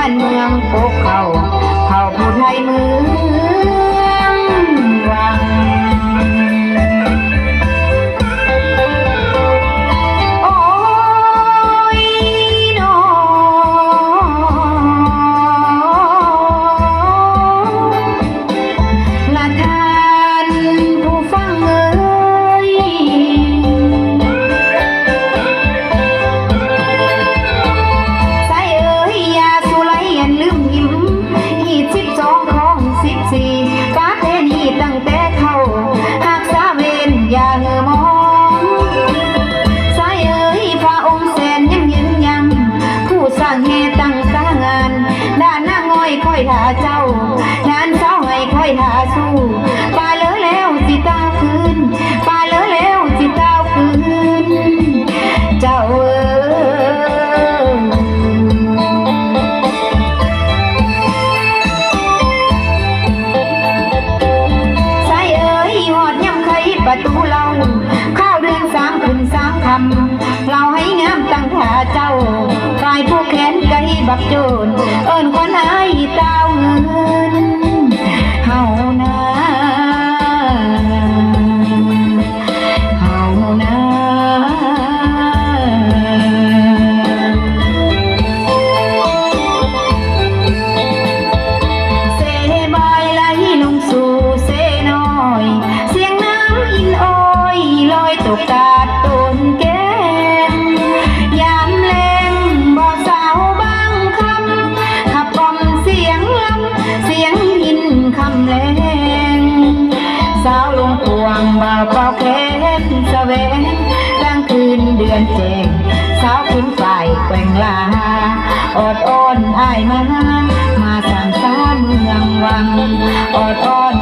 านเมืองโปกเขาผู้ไทยเมืองวังโอ้ยน้อละทานผู้ฟังเอ่ยใส่เอ่ยอย่าสุไลอย่าลืมยิ้ม22ของ14ฟ้าเพนีตั้งแต่เขาหากสาเวนอย่าเหอมองใส่เอ่ยพระองค์แสนยังยืนยังผู้สร้างแห่ตั้งตางานด้านหน้าง่อยค่อยท่าเจ้างานเช้าให้ค่อยท่าสู้ป่าเลอแล้วสิตาคืนป่าเลอแล้วสิตาคืนเจ้าประตูเราข้าวเดือน3 ขึ้น3 ค่ำเราให้งามตั้งท่าเจ้าฝ่ายผู้แขนไก่บักโจรเอิ้นคนหายเต้าเงินเฮานะเฮานะเสบายไหลลงสู่เสน้อยเสียงน้ำอินโอยลอยตกกาดต้นแก้มยามแลงบ่สาวบางคำขับกล่อมเสียงลำเสียงยินคำแลงสาวลงพวงบ่าวเป่าแขนสะแวงกลางคืนเดือนแจ้งสาวขึ้นฝ่ายแกว่งลาอดอ้อนอ้ายมาสร้างสาเมืองวังอดอ้อน